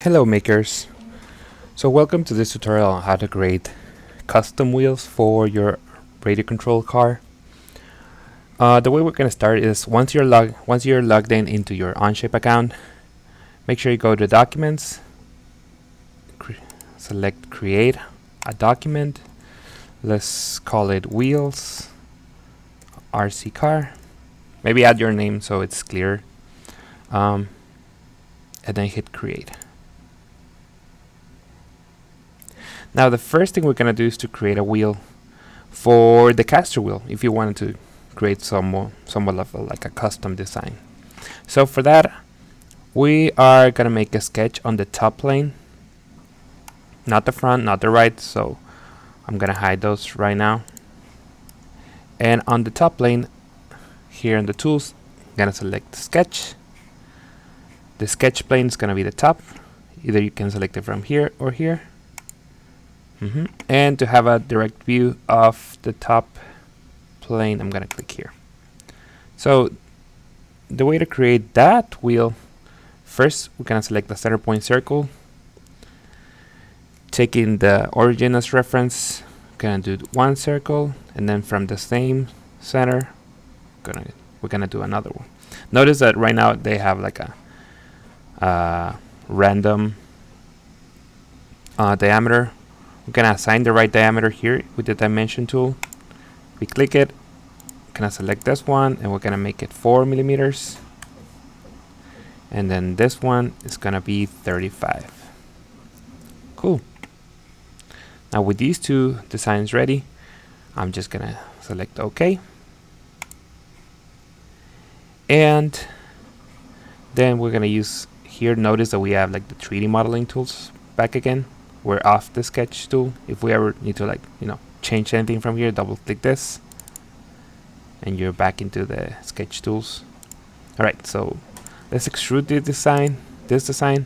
Hello makers! So welcome to this tutorial on how to create custom wheels for your radio control car. The way we're going to start is once you're logged in into your Onshape account, make sure you go to Documents, select Create a Document. Let's call it Wheels RC Car. Maybe add your name so it's clear, and then hit Create. Now the first thing we're going to do is to create a wheel for the caster wheel if you wanted to create somewhat of like a custom design. So for that we are going to make a sketch on the top plane, not the front, not the right, so I'm going to hide those right now. And on the top plane here in the tools, I'm going to select sketch. The sketch plane is going to be the top. Either you can select it from here or here. And to have a direct view of the top plane, I'm going to click here. So the way to create that wheel, first we're going to select the center point circle, taking the origin as reference, going to do one circle, and then from the same center we're going to do another one. Notice that right now they have like a random diameter. We're going to assign the right diameter here with the dimension tool. We click it, we're going to select this one, and we're going to make it 4 millimeters. And then this one is going to be 35. Cool. Now with these two designs ready, I'm just going to select OK. And then we're going to use here, notice that we have like the 3D modeling tools back again. We're off the sketch tool. If we ever need to change anything from here, double click this and you're back into the sketch tools. Alright, so let's extrude this design,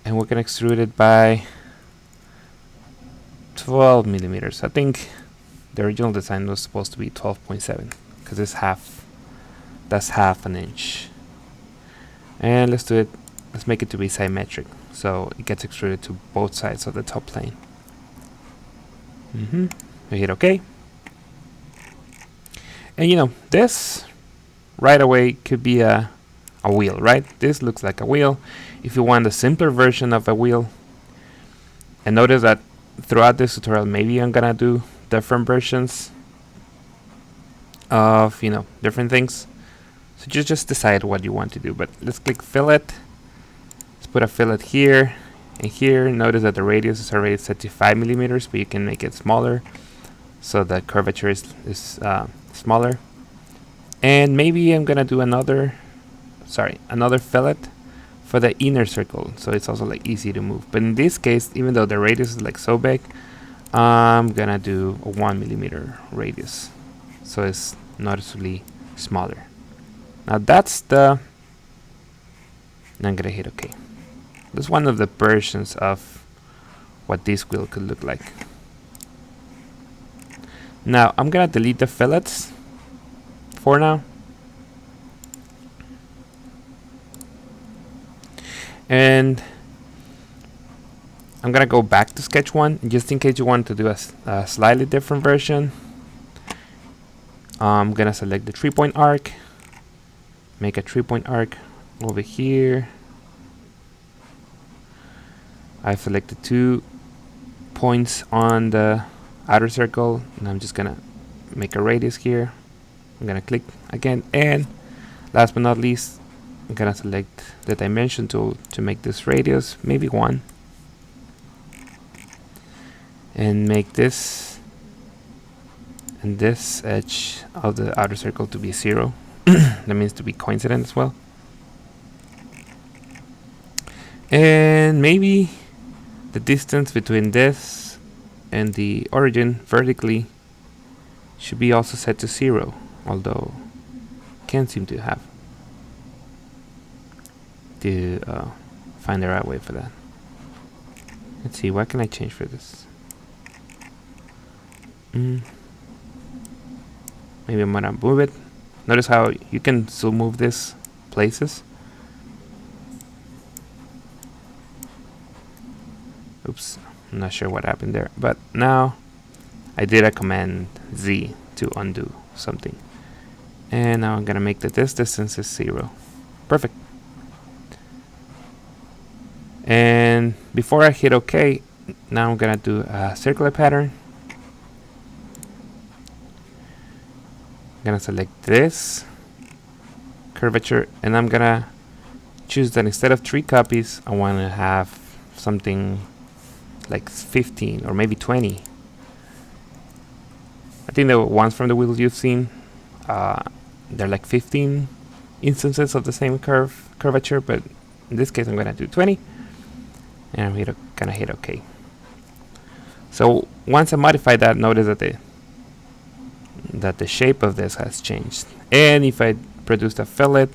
and we're gonna extrude it by 12 millimeters. I think the original design was supposed to be 12.7 because it's that's half an inch. And let's make it to be symmetric, so it gets extruded to both sides of the top plane. We hit OK. And this right away could be a wheel, right? This looks like a wheel. If you want a simpler version of a wheel, and notice that throughout this tutorial maybe I'm gonna do different versions of different things, so just decide what you want to do. But let's click fillet. Put a fillet here and here. Notice that the radius is already set to 5 millimeters, but you can make it smaller so the curvature is smaller. And maybe I'm gonna do another fillet for the inner circle, so it's also like easy to move. But in this case, even though the radius is like so big, I'm gonna do a 1 millimeter radius, so it's noticeably smaller. Now and I'm gonna hit OK. This is one of the versions of what this wheel could look like. Now I'm gonna delete the fillets for now, and I'm gonna go back to sketch 1, just in case you want to do a slightly different version. I'm gonna select the 3-point arc, make a 3-point arc over here. I've selected 2 points on the outer circle, and I'm just gonna make a radius here. I'm gonna click again, and last but not least, I'm gonna select the dimension tool to make this radius maybe 1, and make this and this edge of the outer circle to be 0. That means to be coincident as well. And maybe the distance between this and the origin vertically should be also set to 0, although can't seem to have to find the right way for that. Let's see, what can I change for this? Maybe I'm gonna move it. Notice how you can still move this places. Oops, I'm not sure what happened there, but now I did a command Z to undo something. And now I'm gonna make this distance is 0. Perfect. And before I hit OK, now I'm gonna do a circular pattern. I'm gonna select this curvature, and I'm gonna choose that instead of 3 copies, I want to have something like 15 or maybe 20. I think the ones from the wheels you've seen, they're like 15 instances of the same curvature, but in this case I'm gonna do 20, and I'm gonna hit OK. So once I modify that, notice that the shape of this has changed. And if I produced a fillet,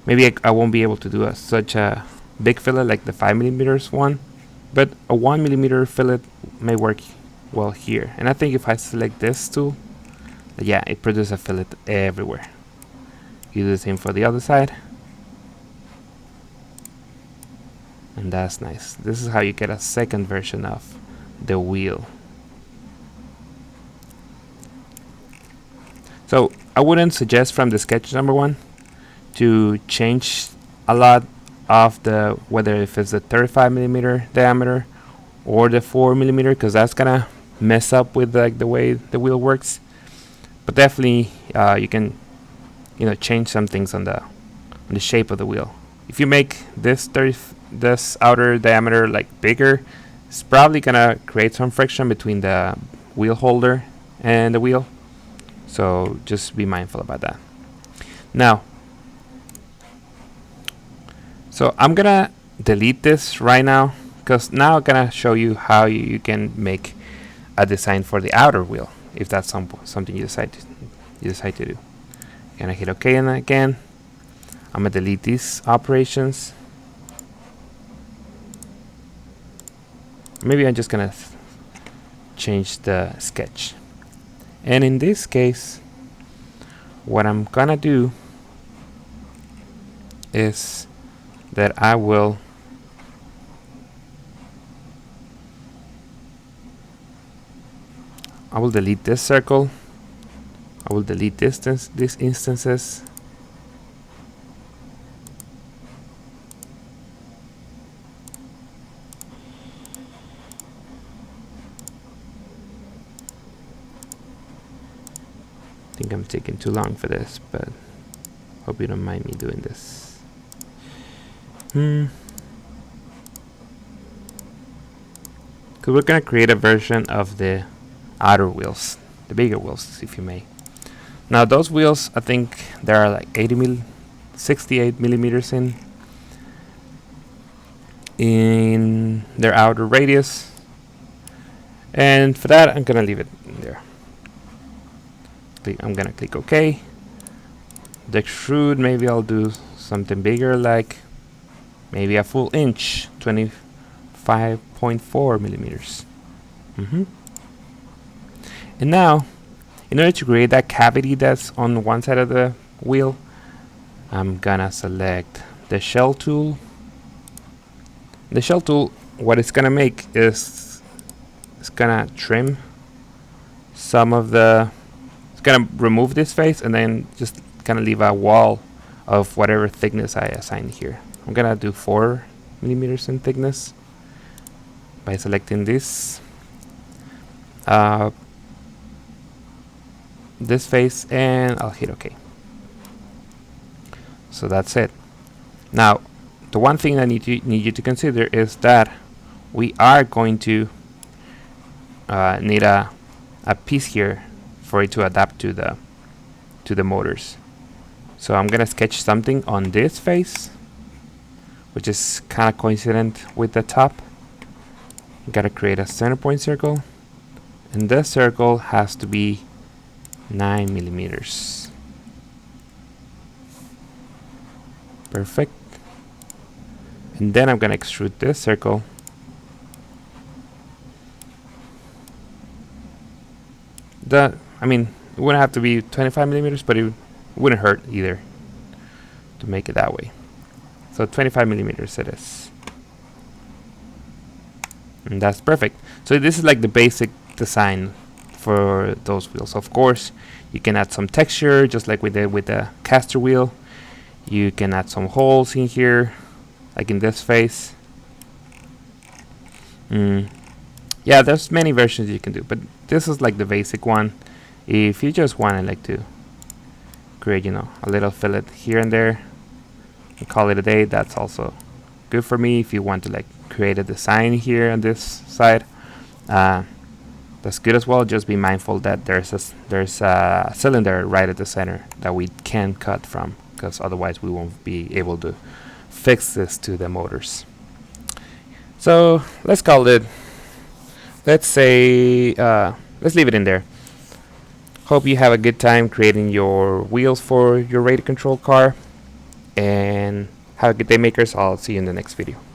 maybe I won't be able to do such a big fillet like the 5mm one, but a 1mm fillet may work well here. And I think if I select this tool, yeah, it produces a fillet everywhere. You do the same for the other side, and that's nice. This is how you get a second version of the wheel. So I wouldn't suggest from the sketch number 1 to change a lot of the, whether if it's the 35mm diameter or the 4mm, because that's gonna mess up with like the way the wheel works. But definitely you can change some things on the shape of the wheel. If you make this outer diameter like bigger, it's probably gonna create some friction between the wheel holder and the wheel. So just be mindful about that. Now, so I'm gonna delete this right now, because now I'm gonna show you how you can make a design for the outer wheel, if that's something you decide to do. Gonna hit OK, and again, I'm gonna delete these operations. Maybe I'm just gonna change the sketch. And in this case, what I'm gonna do is that I will delete this circle. I will delete these instances. I think I'm taking too long for this, but hope you don't mind me doing this. Because we're gonna create a version of the outer wheels, the bigger wheels, if you may. Now those wheels, I think there are like 68mm in their outer radius, and for that I'm gonna leave it in there. I'm gonna click OK. The extrude, maybe I'll do something bigger, like maybe a full inch, 25.4mm. And now, in order to create that cavity that's on one side of the wheel, I'm gonna select the shell tool. The shell tool, what it's gonna make is it's gonna trim some of the, it's gonna remove this face and then just kind of leave a wall of whatever thickness I assign here. I'm gonna do 4mm in thickness by selecting this face, and I'll hit OK. So that's it. Now, the one thing I need you to consider is that we are going to need a piece here for it to adapt to the motors. So I'm gonna sketch something on this face, which is kind of coincident with the top. Gotta create a center point circle, and this circle has to be 9mm. Perfect. And then I'm gonna extrude this circle. I mean, it wouldn't have to be 25mm, but it wouldn't hurt either to make it that way. So 25mm it is. And that's perfect. So this is like the basic design for those wheels. Of course, you can add some texture, just like we did with the caster wheel. You can add some holes in here, like in this face. Yeah, there's many versions you can do, but this is like the basic one. If you just want to like to create, you know, a little fillet here and there and call it a day, that's also good for me. If you want to like create a design here on this side, that's good as well. Just be mindful that there's a cylinder right at the center that we can cut from, because otherwise we won't be able to fix this to the motors. So let's call it, let's say, let's leave it in there. Hope you have a good time creating your wheels for your radio control car, and have a good day, makers. I'll see you in the next video.